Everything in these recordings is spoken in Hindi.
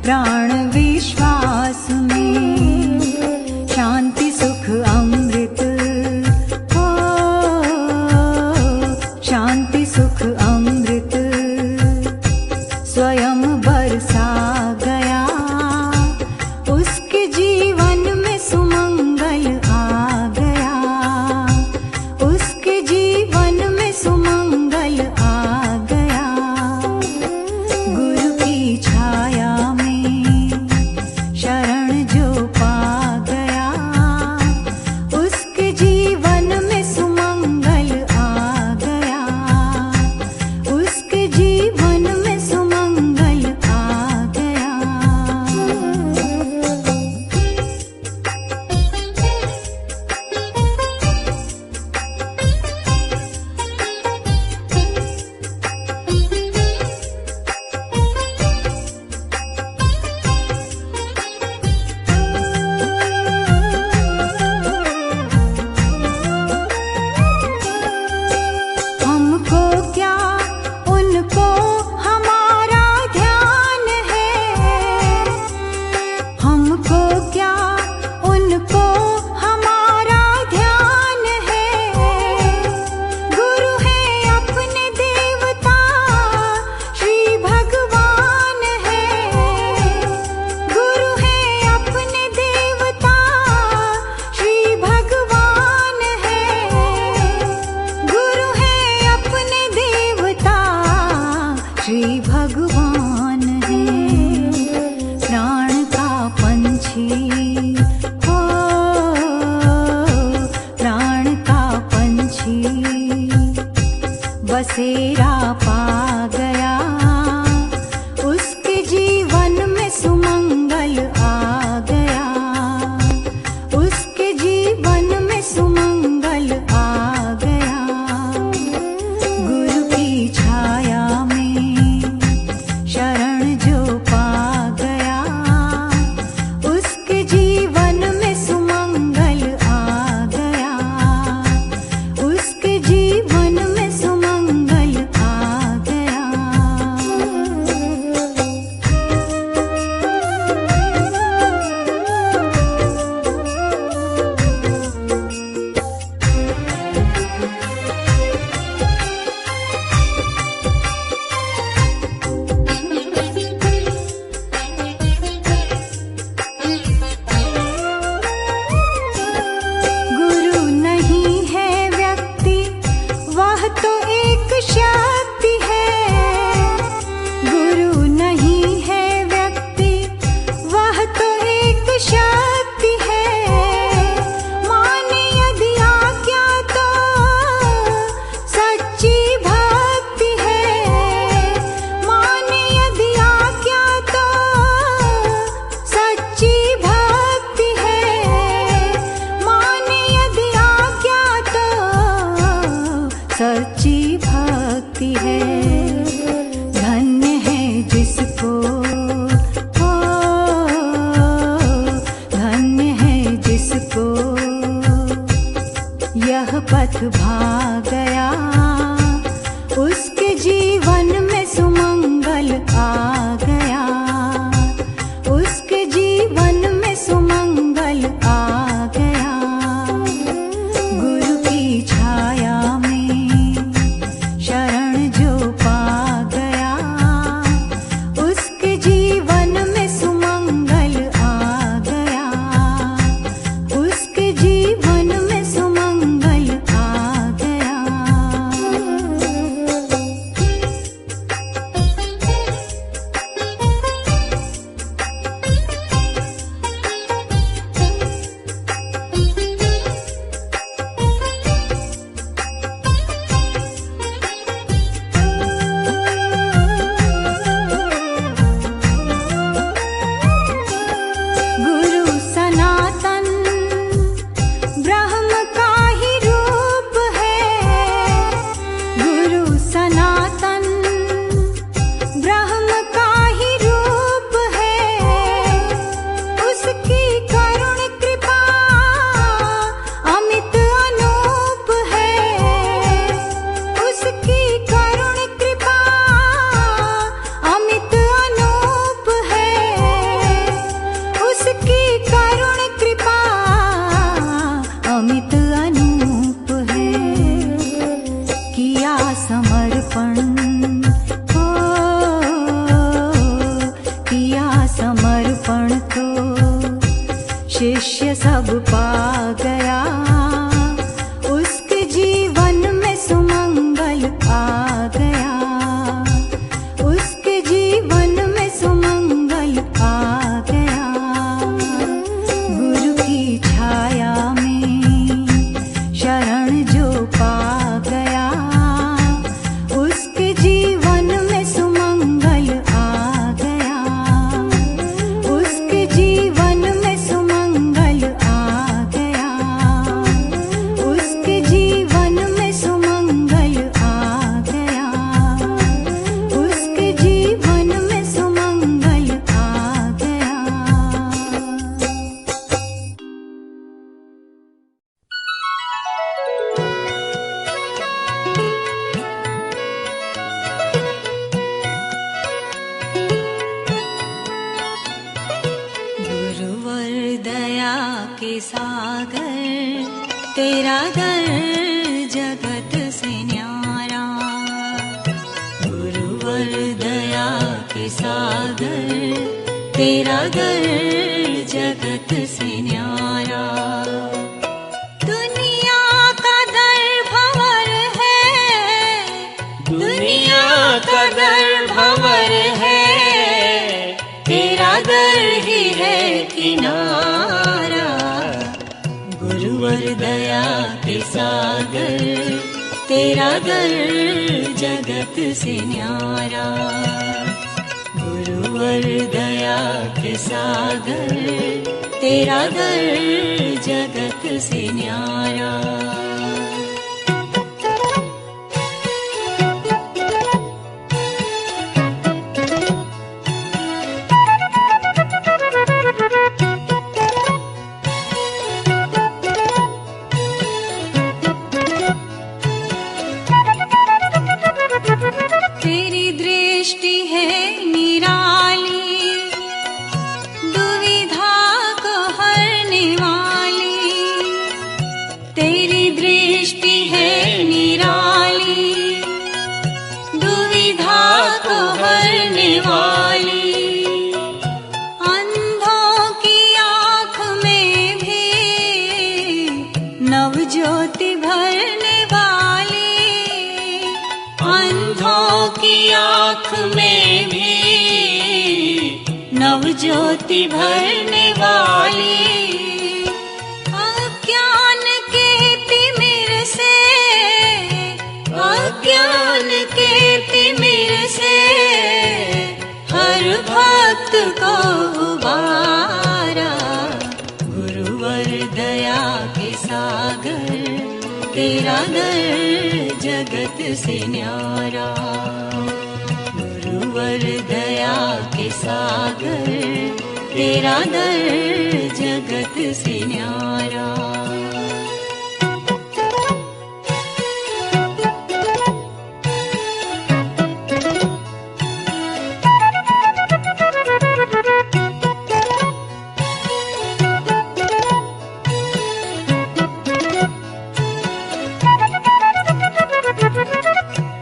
प्राण विश्वास में शांति सुख अमृत हो, शांति सुख अमृत स्वयं बरसा गया। उसके जीवन में सुमंगल आ गया, उसके जीवन में सुमंगल आ गया। गुरु की छाया में शरण जो पा गया, उसके जीवन में सुमंगल आ गया, उसके जीवन में सुमंगल आ गया। हमको क्या उनको हमारा ध्यान है, हमको क्या उनको हमारा ध्यान है। गुरु है अपने देवता श्री भगवान है, गुरु है अपने देवता श्री भगवान है, गुरु है अपने देवता श्री भगवान है। प्राण का पंछी हो, प्राण का पंछी बसेरा पा गया, उसके जीवन में सुमंगल आ गया, उसके जीवन में सुमंगल आ गया। गुरु की छाया में सब पा गया, उसके जीवन में सुमंगल आ गया, उसके जीवन में सुमंगल आ गया। गुरु की छाया में शरण जो पा गया, उसके जीवन में सुमंगल आ गया, उसके जीवन में सुमंगल आ गया, उसके जीवन में सुमंगल आ गया, उसके जीवन में सुमंगल आ गया। गुरुवर दया के सागर, तेरा दर जगत से न्यारा। गुरुवर दया के सागर, तेरा दर जगत से न्यारा। दुनिया का दर भंवर है, दुनिया का दर भंवर है, तेरा दर ही है किनारा। गुरुवर दया के सागर, तेरा दर जगत से न्यारा। गुरुवर दया के सागर, तेरा दर जगत से न्यारा। तेरी दृष्टि है निराली, दुविधा को हरने वाली। तेरी दृष्टि है निराली, दुविधा को हरने वाली। अंधों की आँख में भी नव ज्योति भरने वाली। अंधों की आँख में भी नव ज्योति भरने वाली। अज्ञान के तिमिर से, अज्ञान के तिमिर से हर भक्त को उबारा। गुरुवर दया के सागर, तेरा दर जगत से न्यारा। गुरुवर दया के सागर, तेरा दर जगत से न्यारा।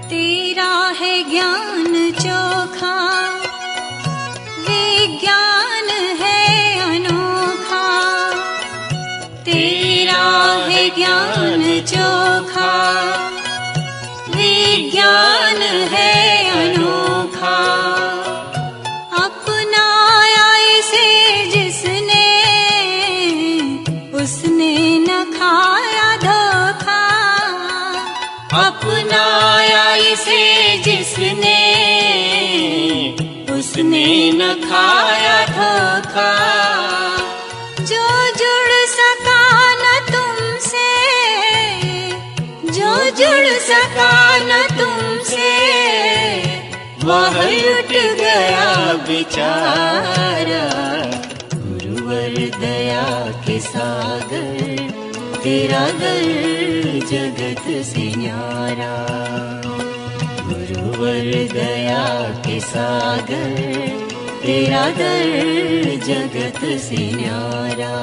तेरा है ज्ञान चोखा, विज्ञान है अनोखा। तेरा है ज्ञान चोखा, विज्ञान है अनोखा। अपनाया इसे जिसने, उसने न खाया धोखा। अपनाया इसे जिसने, उसने न खाया धोखा। जो जुड़ सका न तुमसे, जो जुड़ सका न तुमसे, वह लुट गया बेचारा। गुरुवर दया के सागर, तेरा दर जगत से न्यारा। गुरुवर दया के सागर, तेरा दर जगत से न्यारा।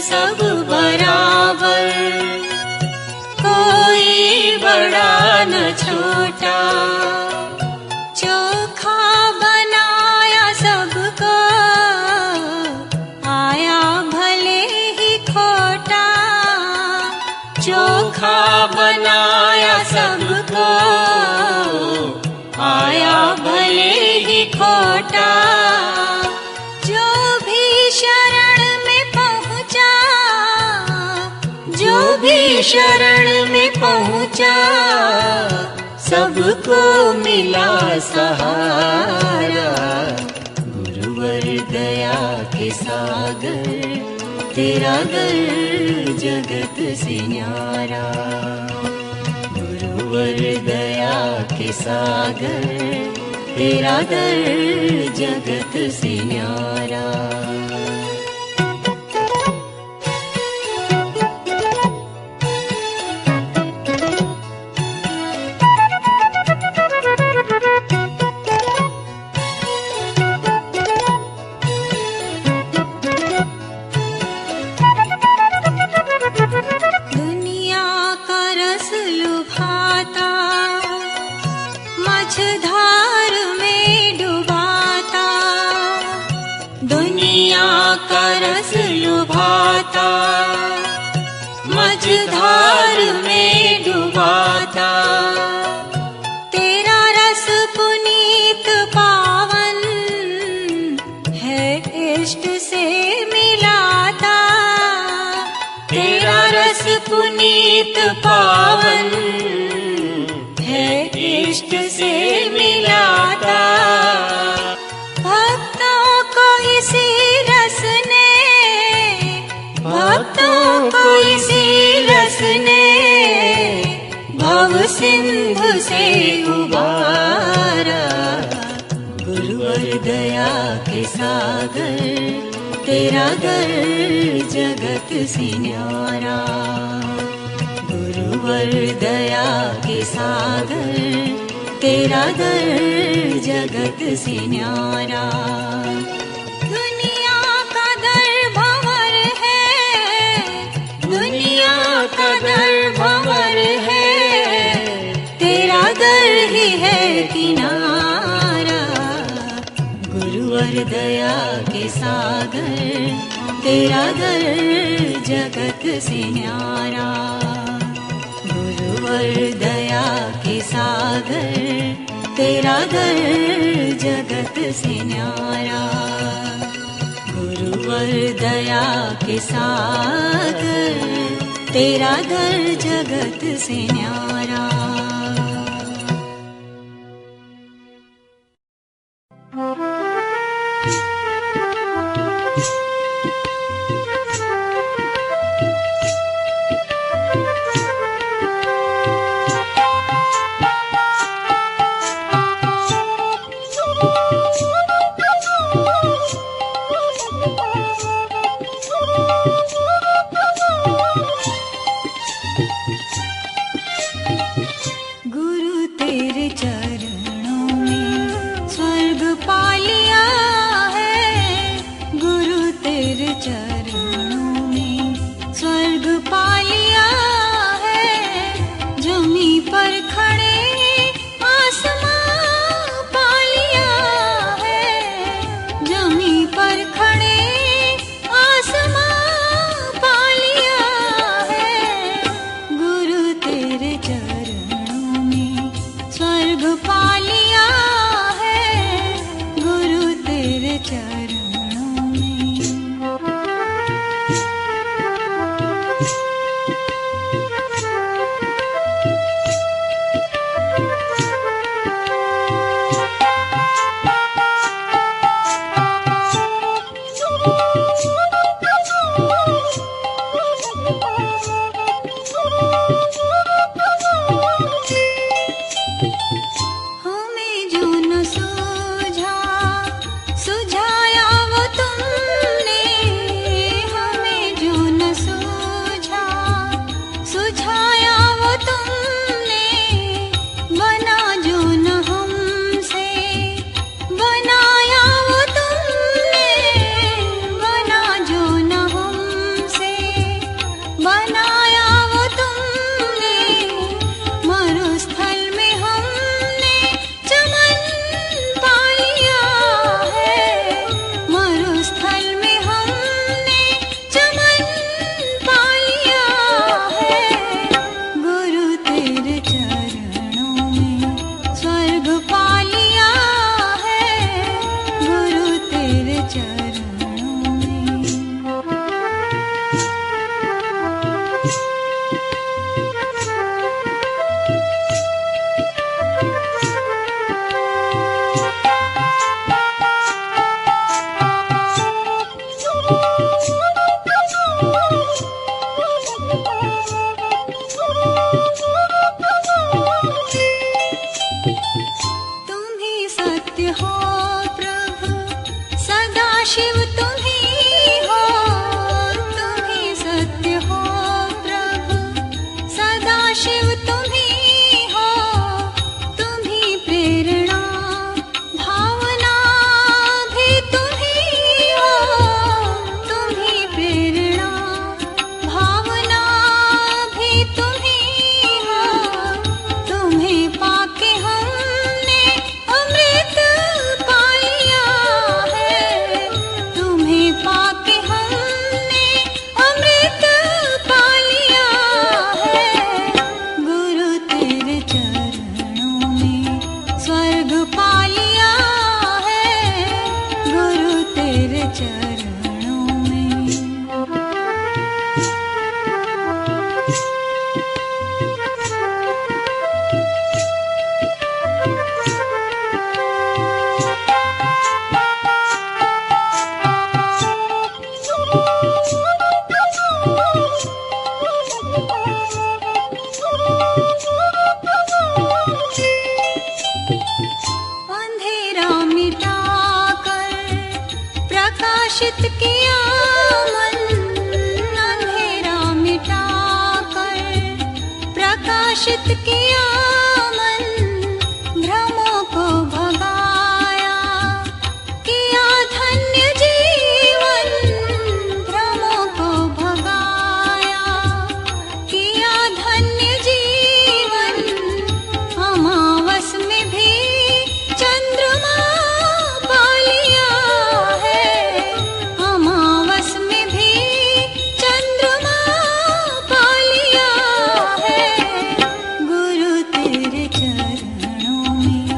सब बराबर, कोई बड़ा न छोटा। चोखा बनाया सबको, आया भले ही खोटा। चोखा बनाया सबको, आया भले ही खोटा। जो भी शरण में पहुँचा, जो भी शरण में पहुँचा, सबको मिला सहारा। गुरुवर दया के सागर, तेरा दर जगत से न्यारा। गुरुवर दया के सागर, तेरा दर जगत से न्यारा। मझधार में डुबाता, दुनिया का रस लुभाता। मझधार में डुबाता, तेरा रस पुनीत पावन है, इष्ट से मिलाता। तेरा रस पुनीत पावन है, इष्ट से मिलाता। भक्तों को इसी रस ने, भक्तों को इसी रस ने भव सिंधु से उबारा। गुरुवर दया के सागर, तेरा दर जगत से न्यारा। गुरुवर दया के सागर, तेरा दर जगत से न्यारा। दुनिया का दर भंवर है, दुनिया का दर भंवर है, तेरा दर ही है किनारा। गुरुवर दया के सागर, तेरा दर जगत से न्यारा। गुरुवर दया के सागर, तेरा दर जगत से न्यारा। गुरुवर दया के सागर, तेरा दर जगत से न्यारा। चरणों में स्वर्ग पा लिया है, सत्य हो प्रभु, सदा शिव तुम ही हो। तुम ही सत्य हो प्रभु, सदा शिव तुम ही हो। तुम ही प्रेरणा भावना भी तुम ही हो। तुम ही प्रेरणा भावना भी तुम ही हो। तुम्हें पाके हमने अमृत पा लिया है। तुम्हें पाके हमने अमृत पा लिया है। गुरु तेरे चरणों में स्वर्ग पा लिया है। गुरु तेरे चरणों में। अंधेरा मिटाकर प्रकाशित किया मन। अंधेरा मिटाकर प्रकाशित किया मन। भ्रमों को भगाया किया धन्य जीवन। भ्रमों को भगाया किया धन्य जीवन। अमावस में भी चंद्रमा पा लिया है। अमावस में भी चंद्रमा पा लिया है। गुरु तेरे चरणों में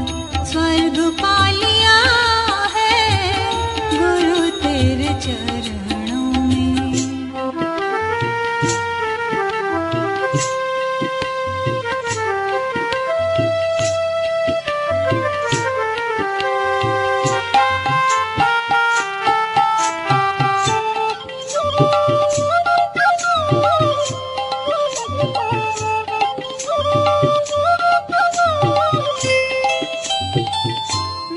स्वर्ग पा लिया है। गुरु तेरे चरणों में।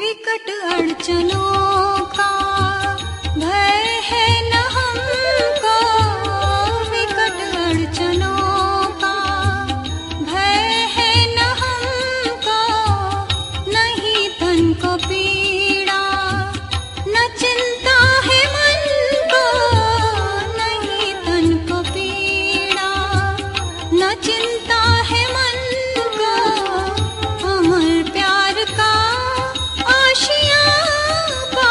विकट अड़चनों का भय है न हमको। विकट अड़चनों का भय है न हमको। नहीं तन को पीड़ा न चिंता है मन को। नहीं तन को पीड़ा न चिंता है मन को। अमर प्यार का आशियाँ पा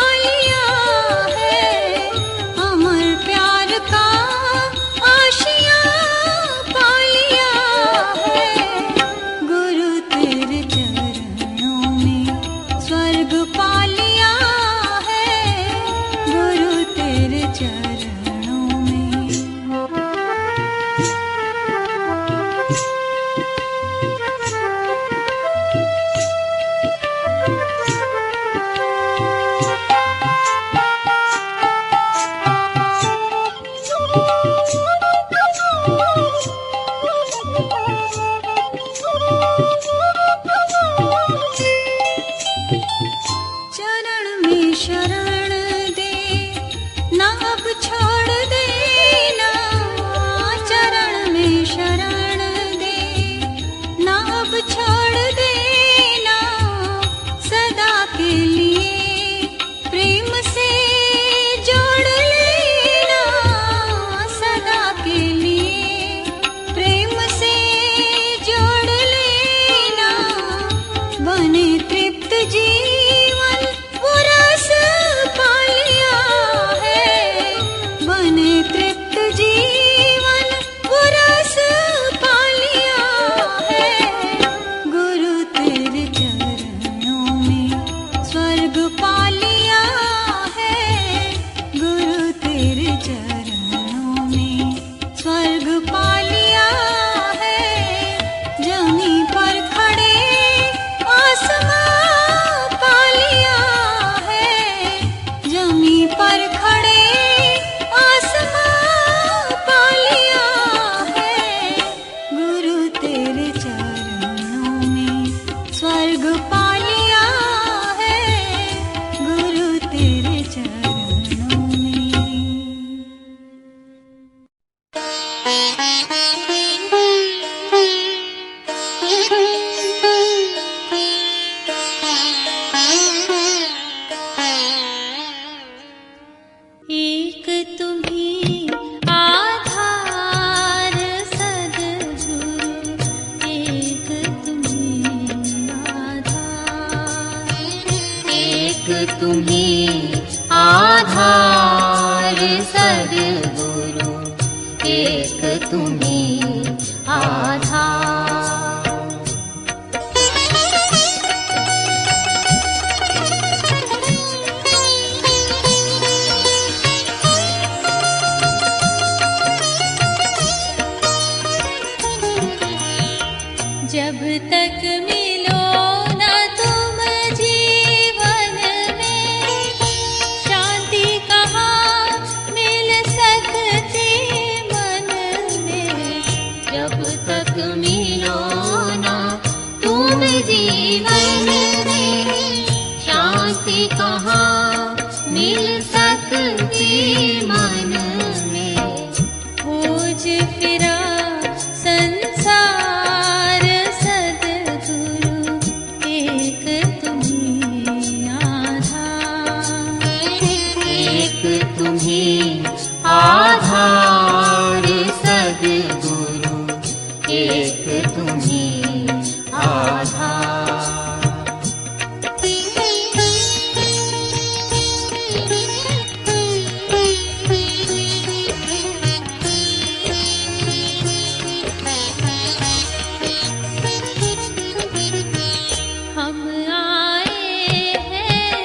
एक तुम्हीं आधार सद्गुरु, एक तुम्हीं आधार। जब तक मिलो न तुम जीवन में, शांति कहाँ मिल सकती मन में। जब तक मिलो न तुम जीवन में, शांति कहाँ मिल सकती मन में। खोज फिरा संसार सद्गुरु, एक तुम्हीं आधार। एक तुम्हीं आधार सद्गुरु, एक तुम्हीं आधार। हम आए हैं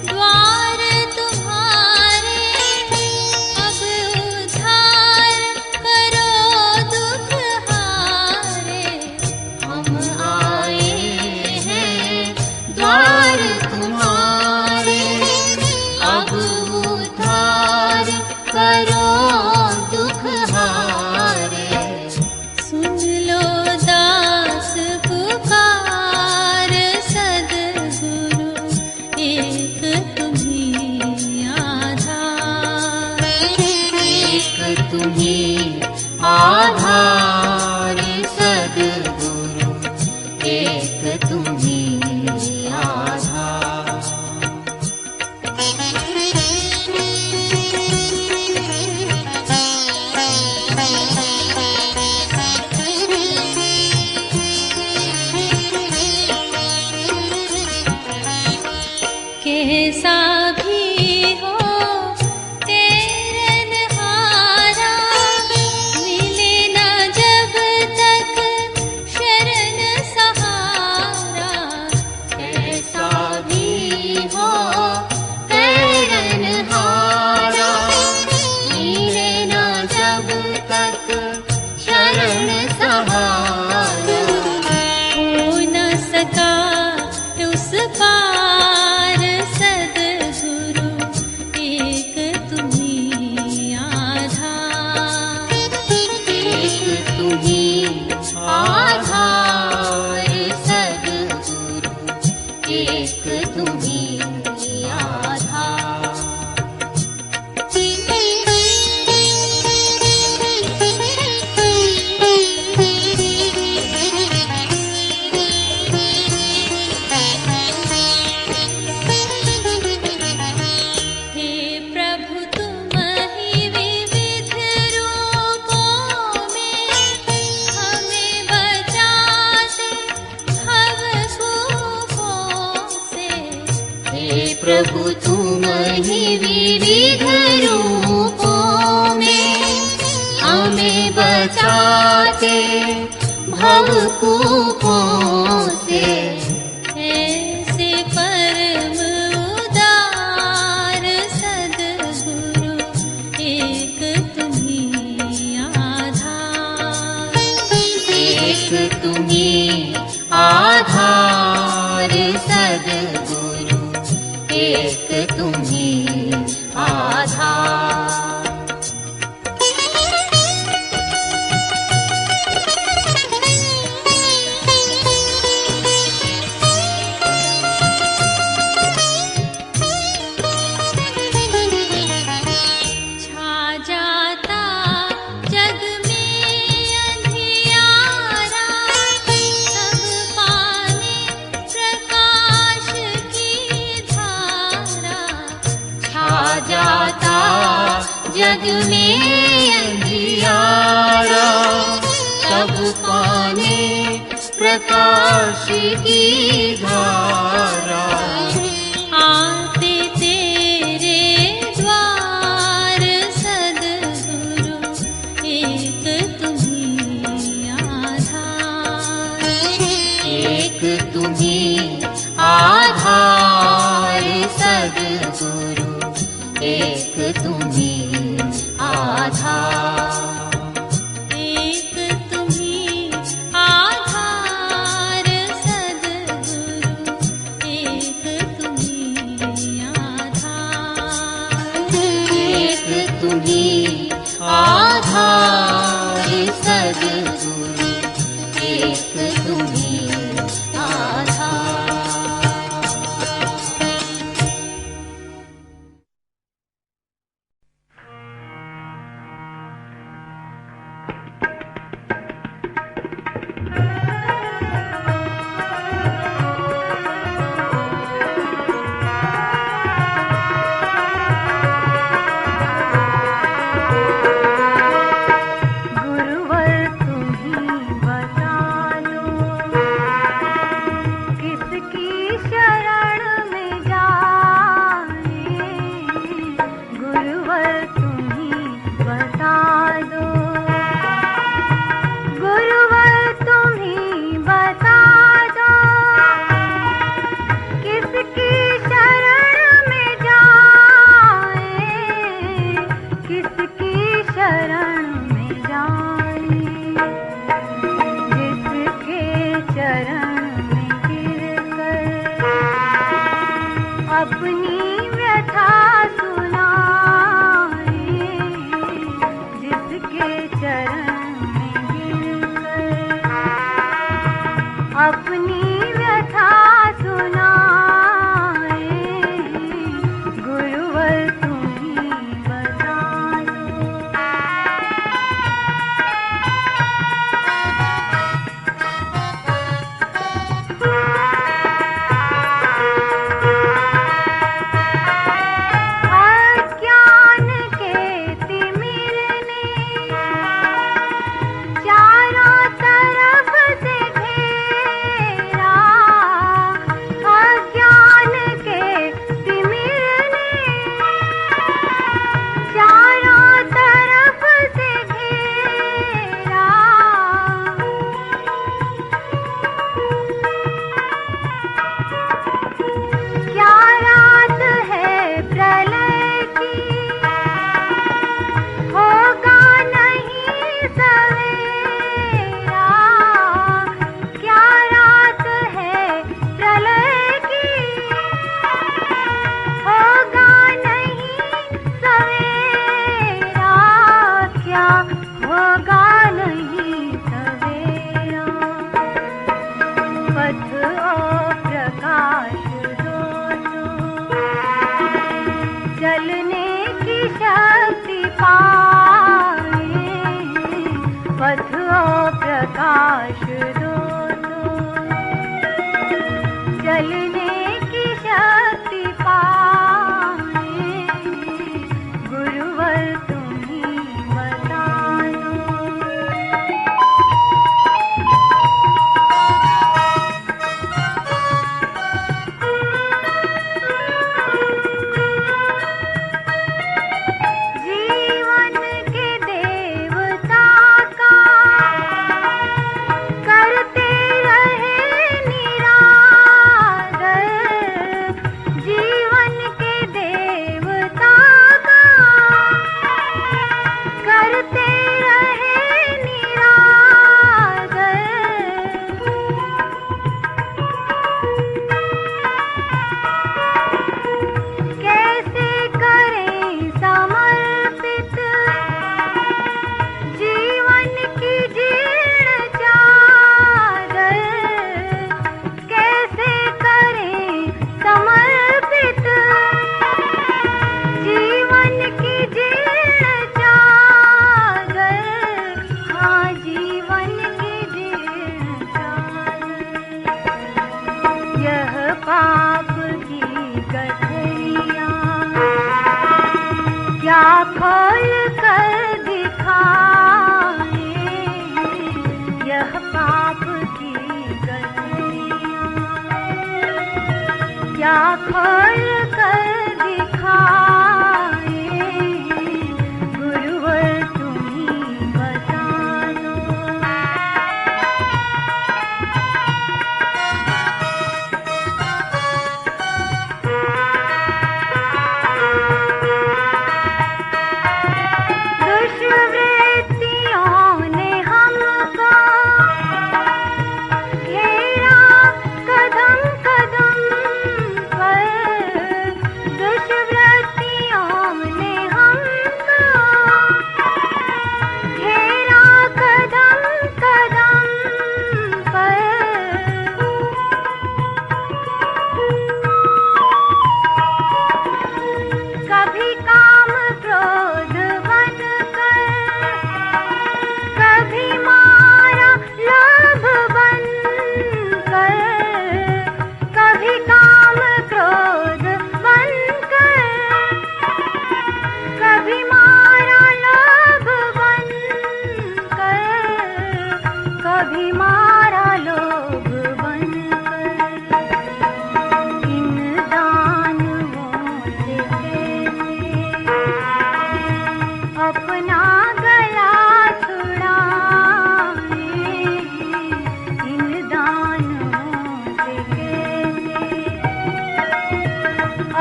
द्वार तुम्हारे, अब उद्धार करो दुख हारे। हम आए हैं द्वार तुम्हारे, अब उद्धार करो दुख हारे। सुन लो दास पुकार सद्गुरु, एक तुम्हीं आधार। एक तुम्हीं आधार सद्गुरु, एक तुम्हीं आधार। कैसा भी हो तेरनहारा, मिले न जब तक शरण सहारा। कैसा भी हो तेरनहारा, मिले न जब तक शरण सहारा। हो न सका उस पार सद्गुरु, एक तुम्हीं आधार। एक तुम्हीं आधार सद्गुरु, एक तुम्हीं आधार। हे प्रभु तुम ही विविध रूपों में, हमें बचाते भवकूपों से। हे प्रभु तुम ही विविध रूपों में, हमें बचाते भवकूपों से। ऐसे परम उदार सद्गुरु, एक तुम्हीं आधार। एक तुम्हीं आधार सद्गुरु, एक तुम्हीं आधार। छा जाता जग में अंधियारा, सब पाने प्रकाश की धारा। छा जाता जग में अंधियारा, सब पाने प्रकाश की धारा। आ तुम्हीं आधार सद्गुरु, एक तुम्हीं आधार। कदम कदम पर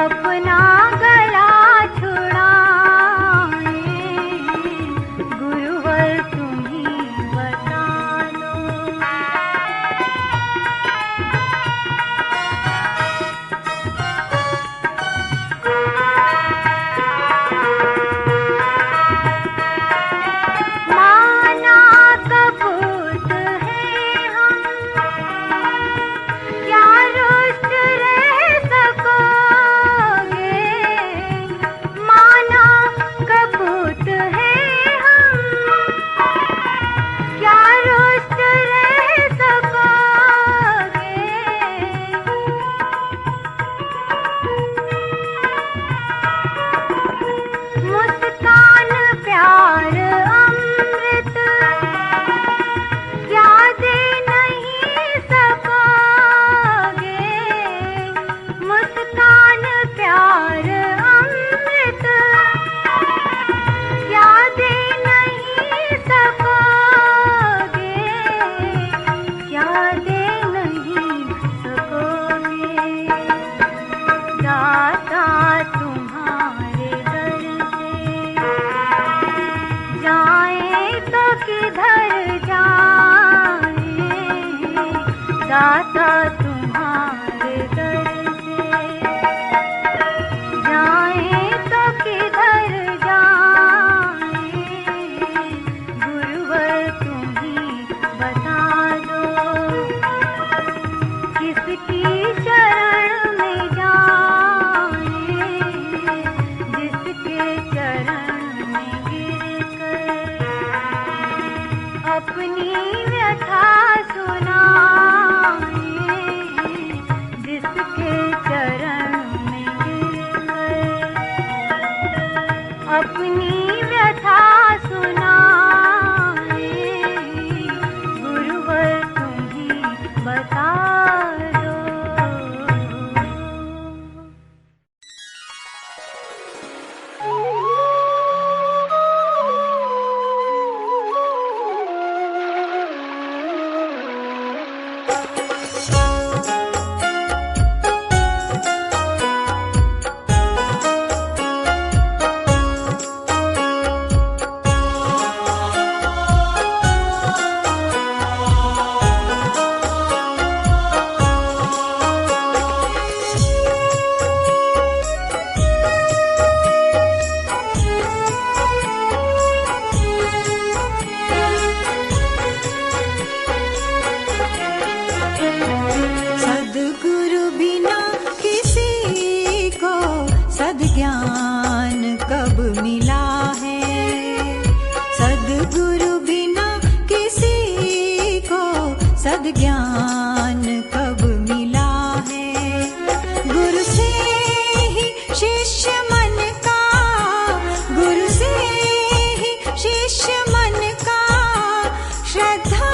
अपना गला छुड़ाए, गुरुवर तुम ही बता दो। माना कपूत है हम, क्या रुष्ट रह सकोगे। माना कपूत है हम, क्या रुष्ट रह सकोगे। मुस्कान प्यार अमृत क्या दे नहीं सकोगे। मुस्कान प्यार अमृत क्या दे नहीं सकोगे। क्या दे नहीं सकोगे। दाता तुम्हारे दर से जाए तो किधर जाए। दाता तुम्हारे दर से जाए तो किधर जाए। गुरुवर तुम ही बता दो। किसकी शरण में जाए, जिसके चरण में गिरकर अपनी व्यथा सुनाए। जिसके चरण में गिरकर अपनी व्यथा सुनाए। गुरुवर तुम ही बता दो। सद्गुरु बिना किसी को सद्ज्ञान कब मिला है। सद्गुरु बिना किसी को सद्ज्ञान कब मिला है। गुरु से ही शिष्य मन का, गुरु से ही शिष्य मन का श्रद्धा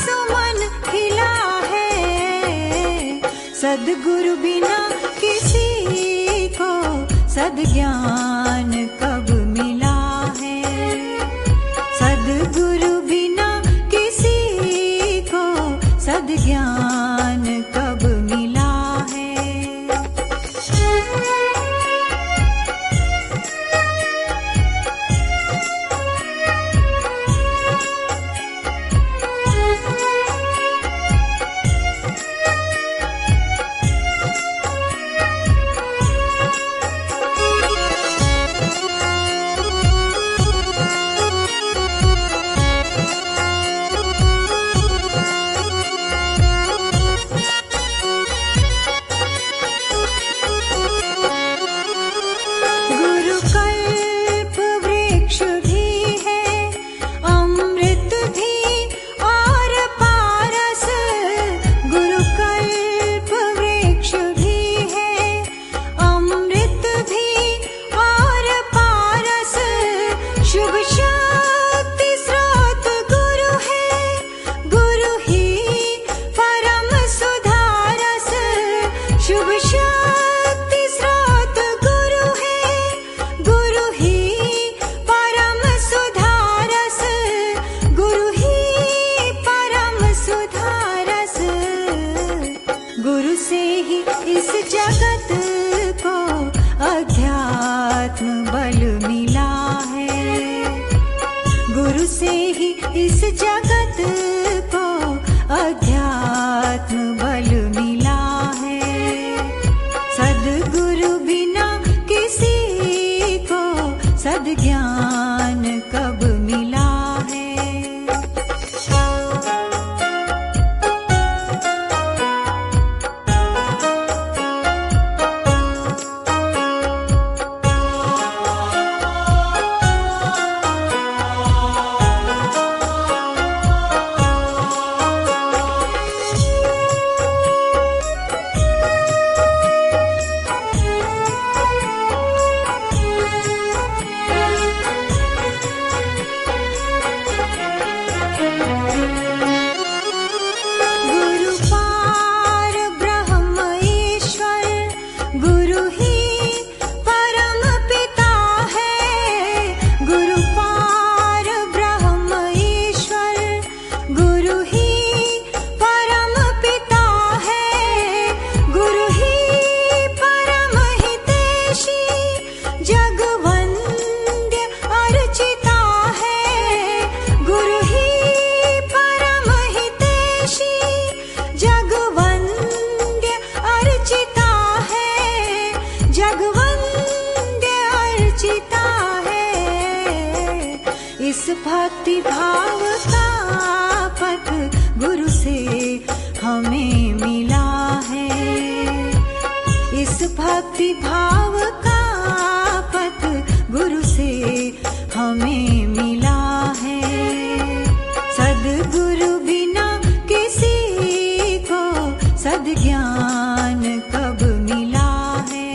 सुमन खिला है। सद्गुरु बिना किसी को सद्ज्ञान कब मिला है। सद्गुरु बिना किसी को सद्ज्ञान कब मिला है। जगत को अध्यात्म बल मिला है। सद्गुरु बिना किसी को सद्ज्ञान कब मिला है। इस भक्ति भाव का पथ गुरु से हमें मिला है। इस भक्ति भाव का पथ गुरु से हमें मिला है। सद्गुरु बिना किसी को सद्ज्ञान कब मिला है।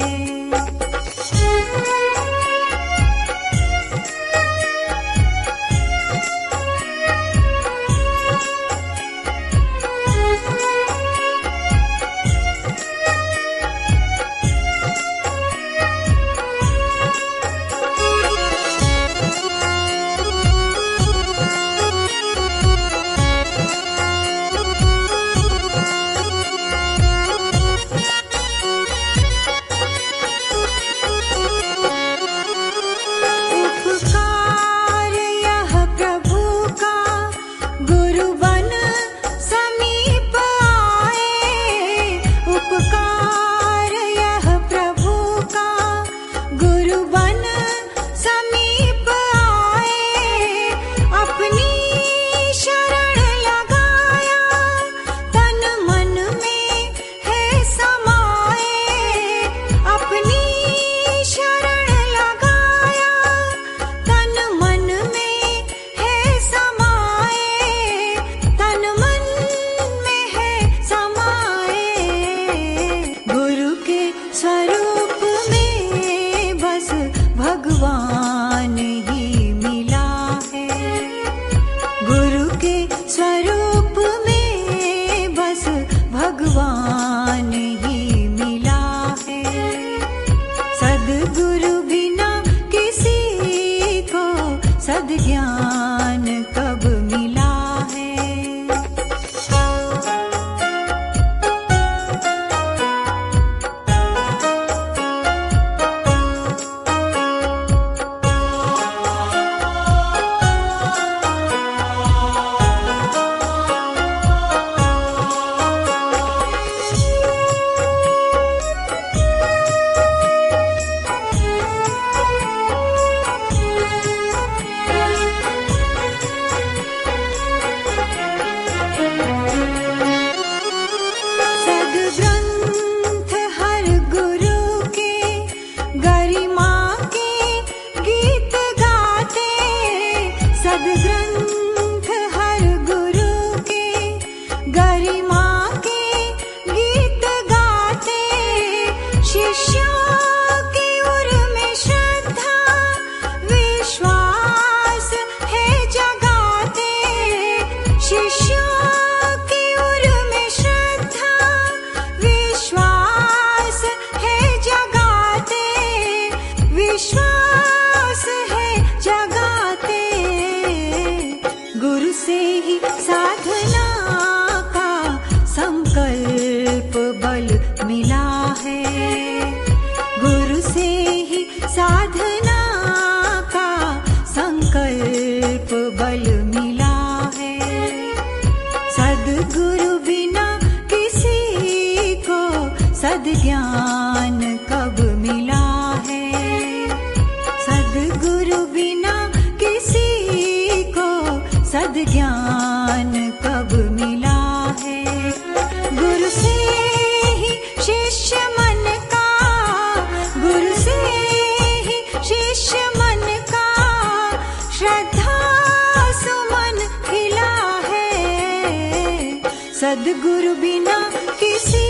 सद्गुरु बिना किसी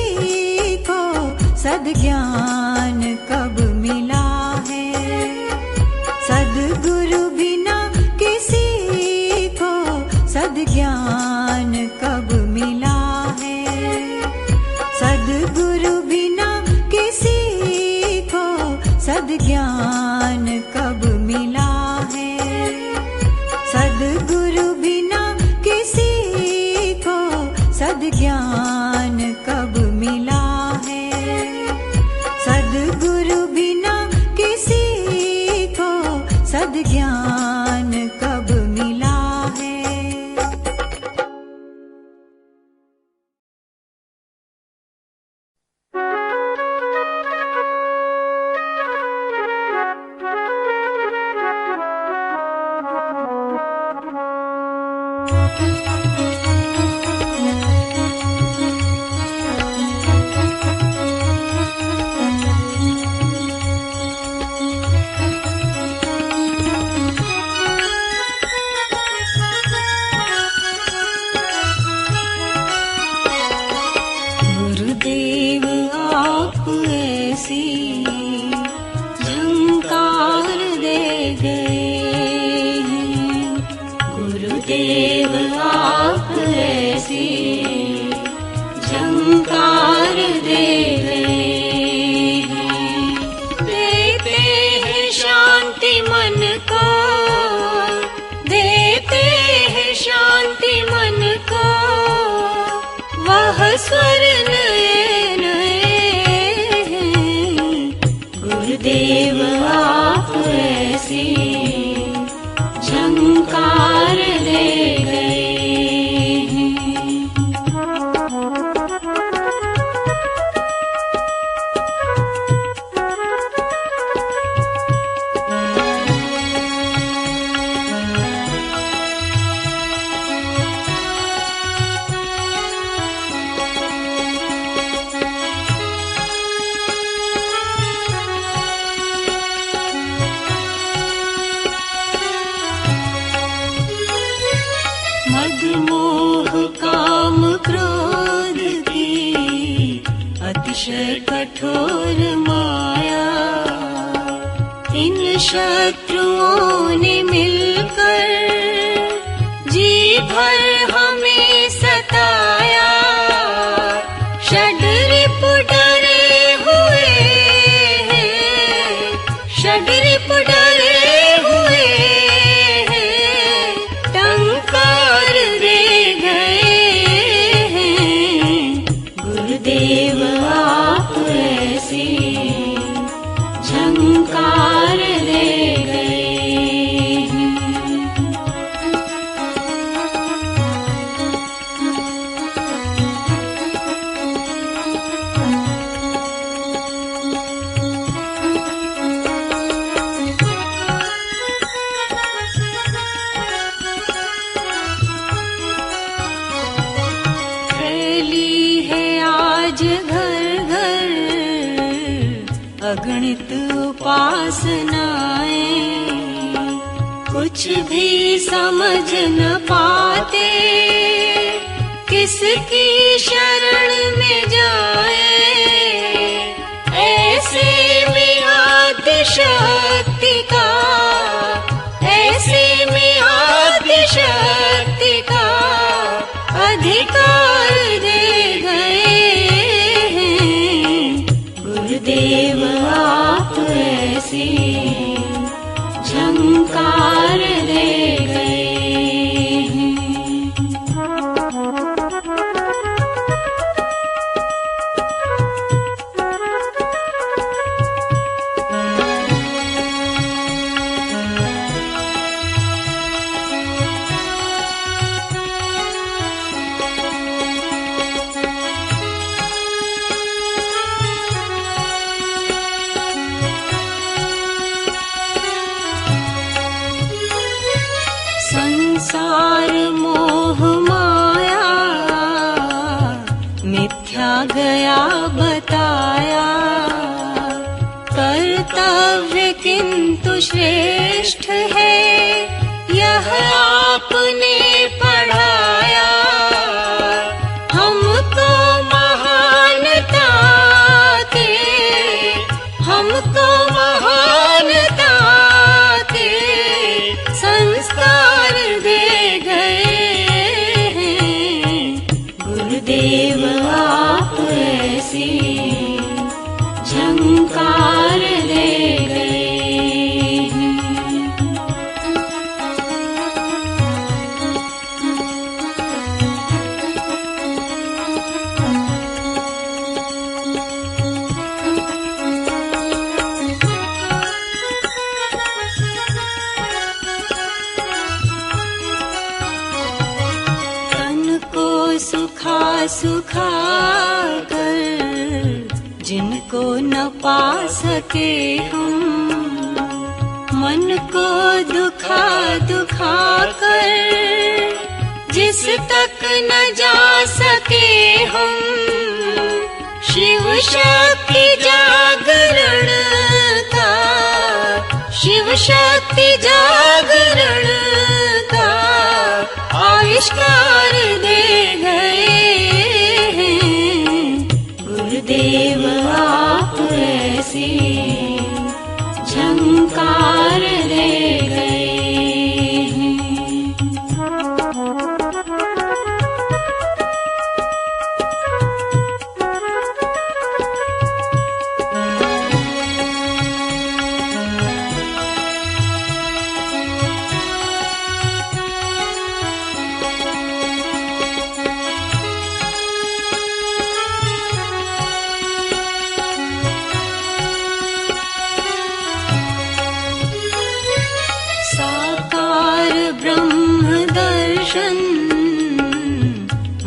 को सद्ज्ञान कब मिला है। सद्गुरु बिना किसी को सद्ज्ञान कब मिला है। सद्गुरु बिना किसी को सद्ज्ञान कब मिला है। सद्गुरु बिना किसी को सद्ज्ञान कब मिला है। सद्गुरु बिना किसी को सद्ज्ञान कब मिला है। गुरुदेव आप ऐसी झंकार दे गए हैं। गुरुदेव आप ऐसी झंकार दे गए हैं। देते हैं शांति मन को, देते हैं शांति मन को। वह स्वर नए नए हैं। गुरुदेव आप ऐसी झंकार दे गए हैं। मदमोह काम क्रोध की अतिशय कठोर माया। इन शत्रुओं ने मिलकर जी भर हमें सताया। षड्रिप डरे हुए हैं, षड्रिप डरे हुए हैं। टंकार दे गए हैं। गुरुदेव आप ऐसी झंकार दे गए हैं। फैली है आज घर घर अगणित उपासनाएं। कुछ भी समझ न पाते किसकी शरण में जाए। ऐसे में आदिशक्ति का, ऐसे में आदिशक्ति का अधिकार दे गए हैं। गुरुदेव आप ऐसी झंकार दे गए हैं। संसार मोह माया मिथ्या गया बताया। कर्तव्य किंतु श्रेष्ठ है यह आपने पढ़ाया। मानता के संस्कार दे गए हैं। गुरुदेव आप ऐसी झंकार दे गए हैं। सुखा कर जिनको न पा सके हम, मन को दुखा कर जिस तक न जा सके हम, शिव शक्ति जागरण का, शिव शक्ति जागरण का आविष्कार दे गए हैं। गुरुदेव आप ऐसी झंकार दे गए हैं।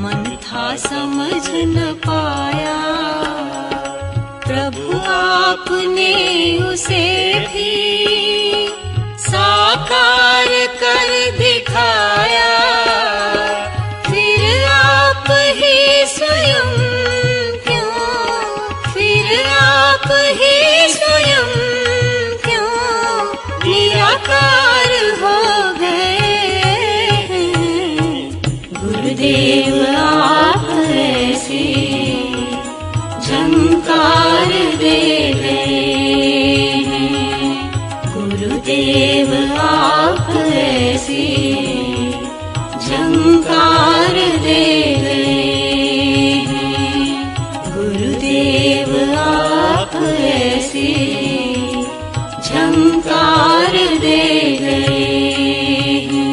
मन था समझ न पाया, प्रभु आपने उसे भी साकार कर दिखाया। फिर आप ही स्वयं क्यों, फिर आप ही स्वयं क्यों निराकार हो गए। गुरुदेव आप ऐसी झंकार दे गए हैं। गुरुदेव आप ऐसी झंकार दे गए हैं। गुरुदेव आप ऐसी झंकार दे गए हैं।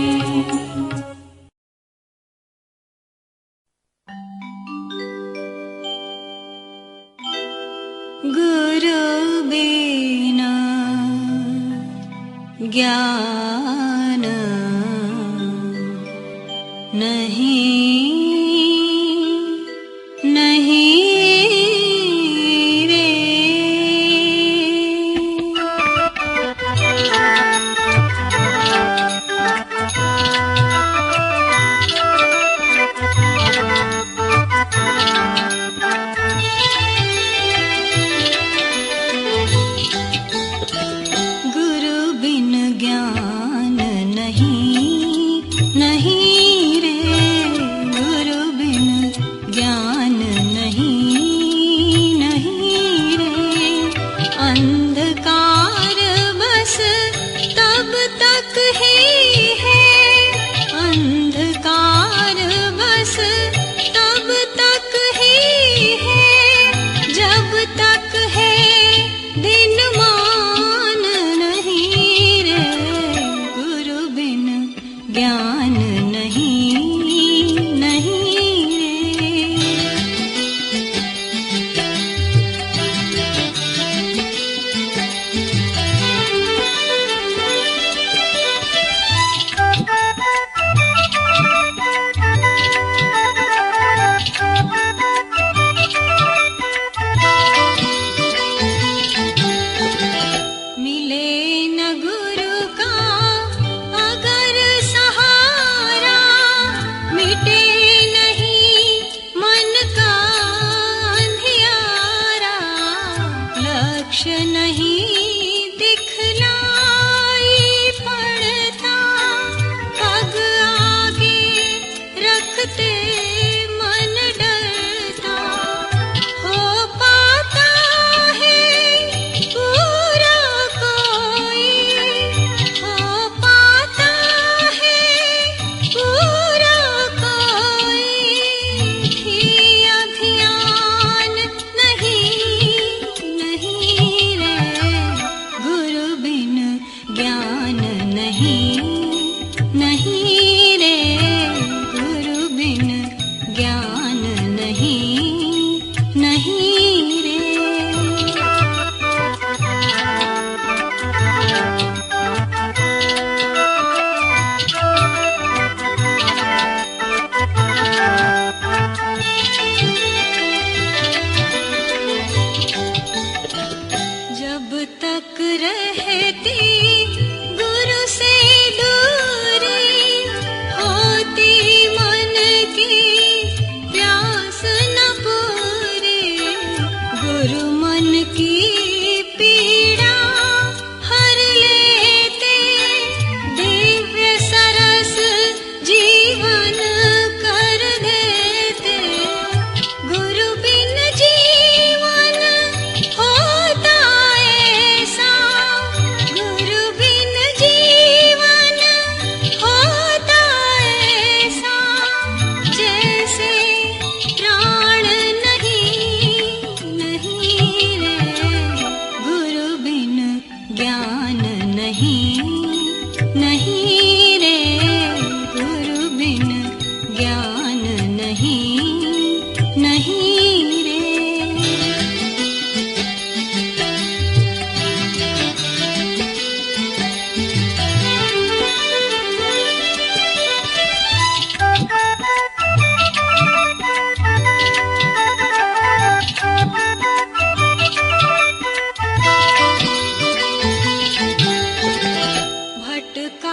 गुरु बिना ज्ञान नहीं रे। गुरु बिन ज्ञान रहती गुरु से दूरी, होती मन की प्यास न पूरी। गुरु मन की पीड़ा हर लेते, दिव्य सरस जीवन कर देते। गुरु बिन जीवन होता ऐसा, गुरु बिन जीवन होता ऐसा, जैसे प्राण नहीं नहीं रे। गुरु बिन ज्ञान नहीं नहीं रे, गुरु बिन ज्ञान नहीं नहीं रे। भटका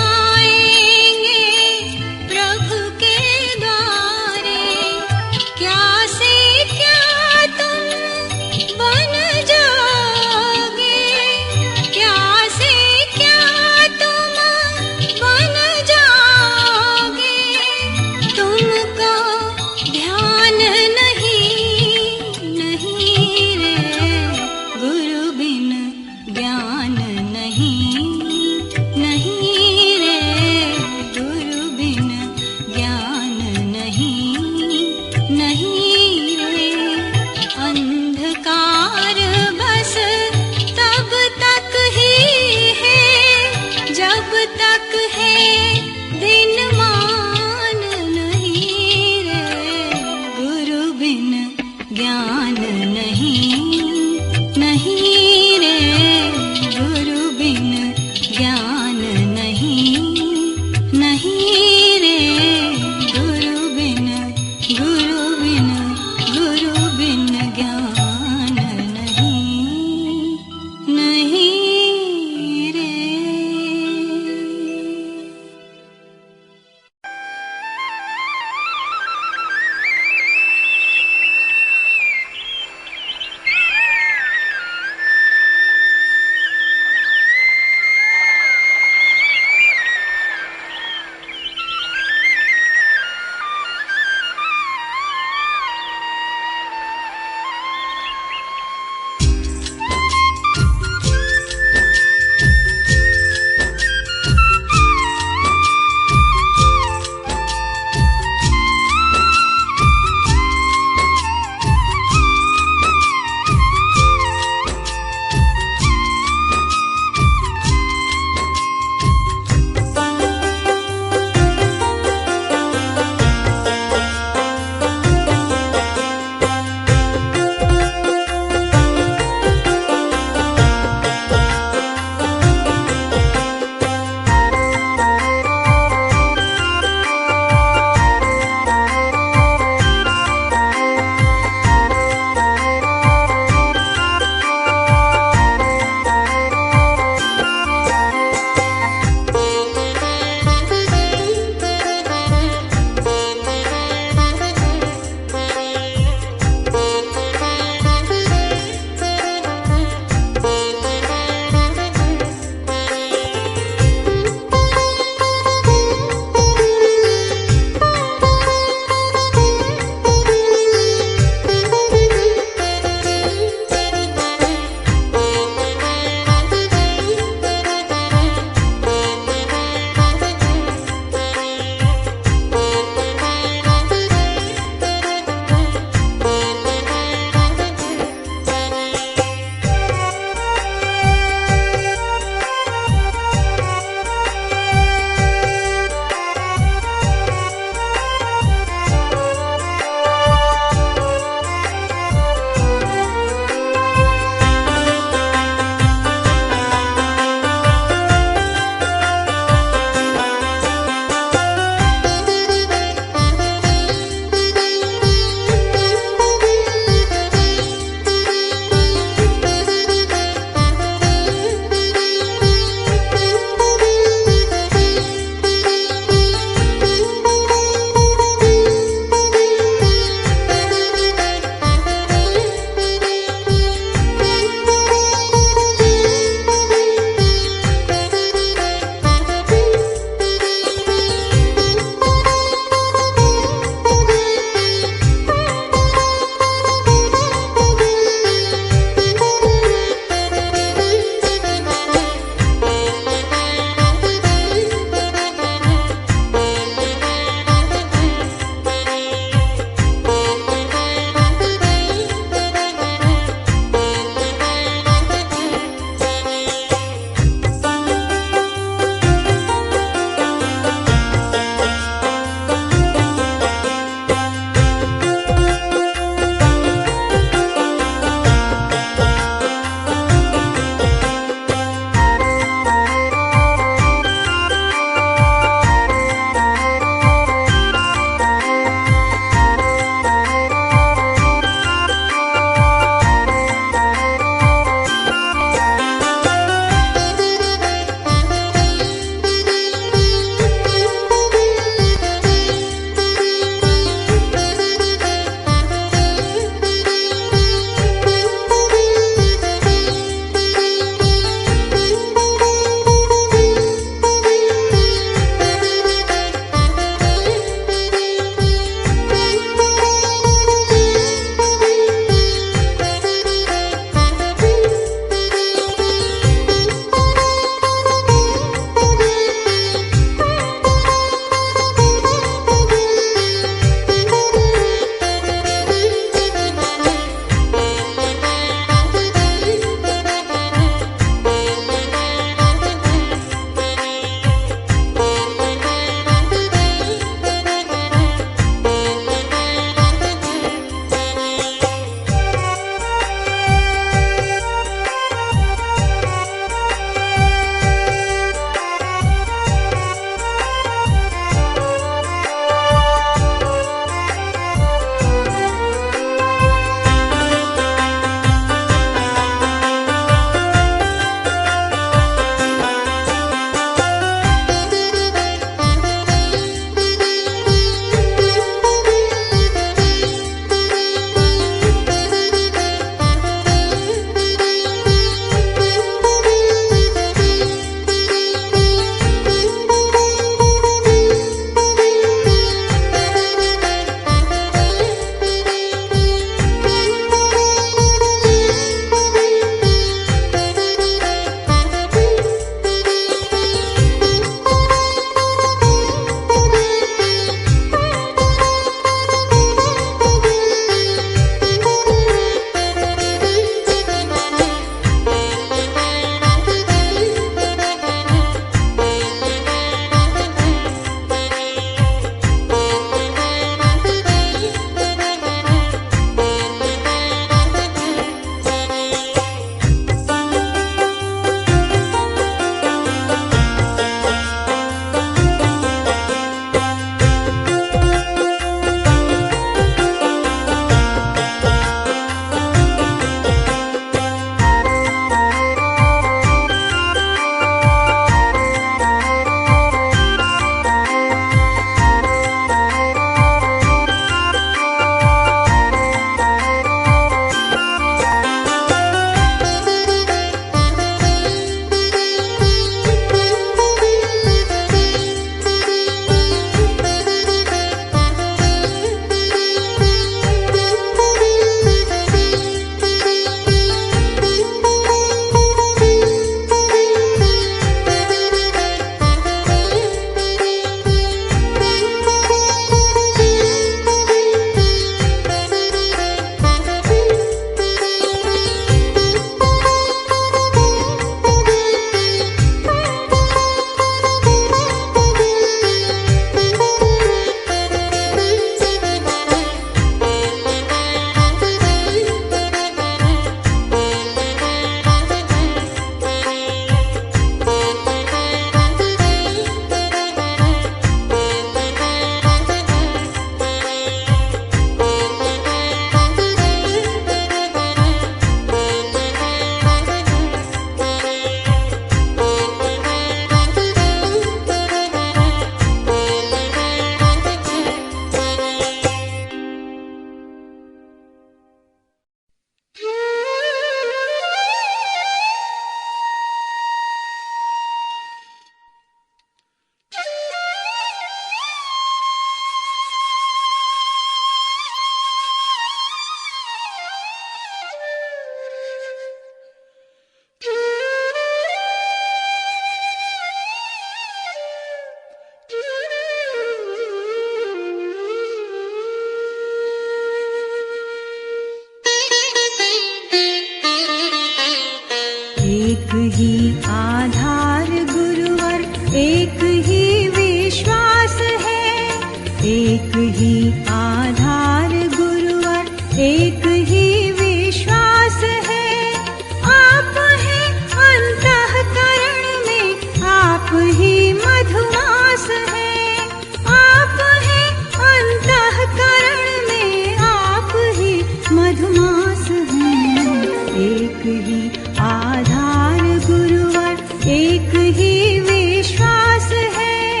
ही आधार गुरुवर, एक ही विश्वास है,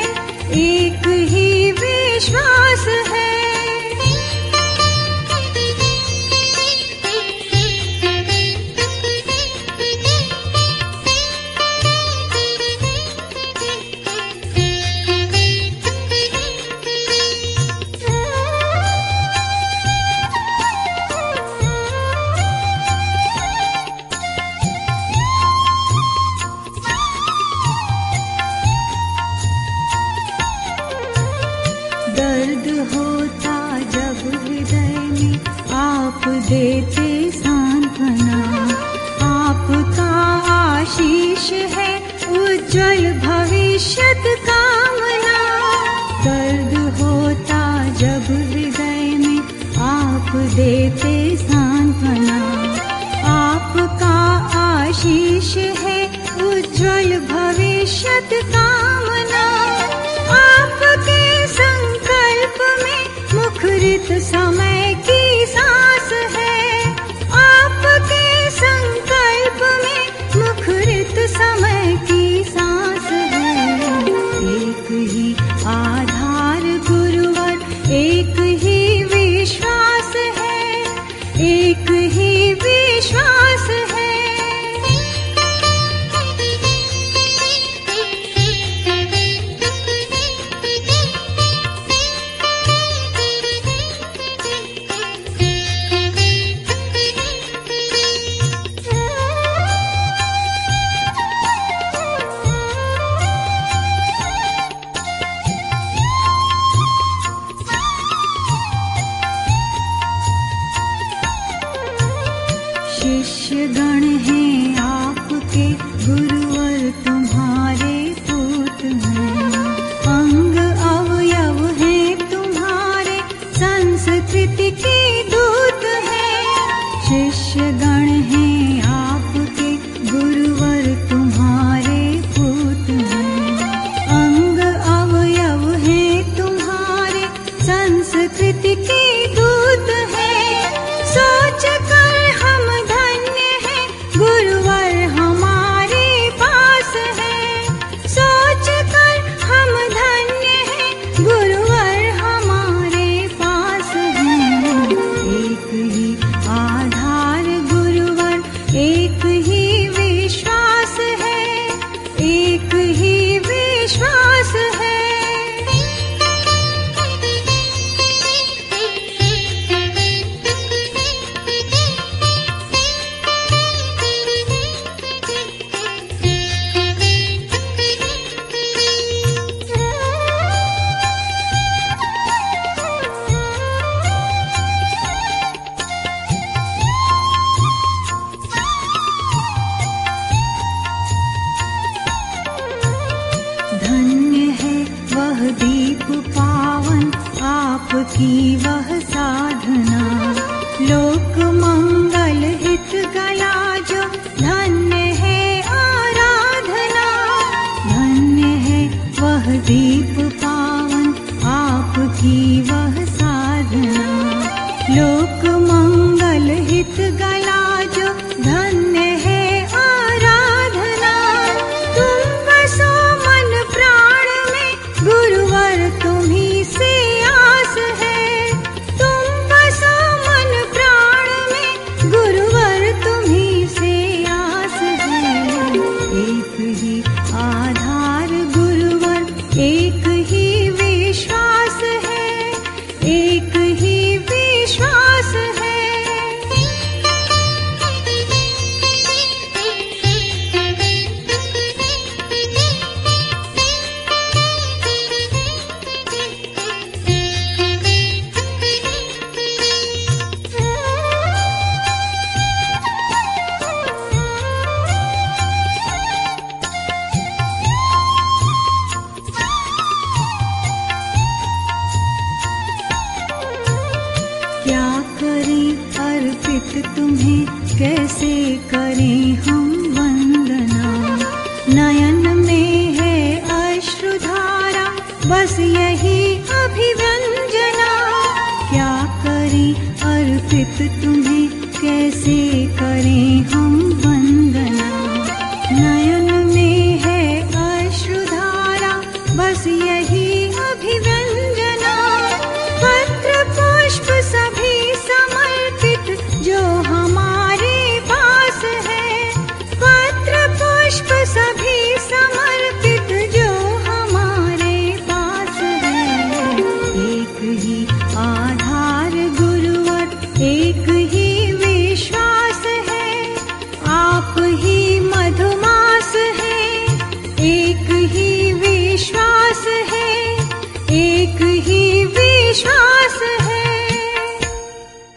एक ही विश्वास है। दर्द होता जब हृदय में, आप देते सांत्वना। आपका आशीष है उज्जवल भविष्यत कामना। दर्द होता जब हृदय में, आप देते सांत्वना। आपका आशीष है उज्जवल भविष्यत कामना। आपके संकल्प में मुखरित समय की सांस है। आपके संकल्प में मुखरित समय की सांस है। एक ही आधार गुरुवर, एक ही विश्वास है, एक ही विश्वास है। शिष्य गण हैं आपके, गुरुवर तुम्हारे पूत हैं। अंग अवयव हैं तुम्हारे, संस्कृति के दूत हैं। शिष्य गण हैं आपके, गुरुवर तुम्हारे पूत हैं। अंग अवयव हैं तुम्हारे, संस्कृति के दूत हैं। सोच कर हम धन्य हैं, गुरुवर हमारे पास है। सोच कर हम धन्य हैं, गुरुवर हमारे पास है। एक ही आधार गुरुवर, एक ही विश्वास है, एक ही विश्वास है। धन्य है वह दीप पावन, आपकी वह साधना। लोक मंगल हित गया जो, धन्य है आराधना। धन्य है वह दीप पावन, आपकी वह साधना। लोक मंगल हित गया जो, धन्य है आराधना। तुम बसो मन प्राण में, गुरुवर तुम्ही से आस है। तुम बसो मन प्राण में, गुरुवर तुम्ही से आस है। एक ही आधार गुरुवर, एक ही विश्वास है, एक ही विश्वास है। क्या करें अर्पित तुम्हें, कैसे करें हम वंदना। नयन में है अश्रुधारा, बस यही अभिव्यंजना। क्या करें अर्पित तुम्हें, कैसे करें हम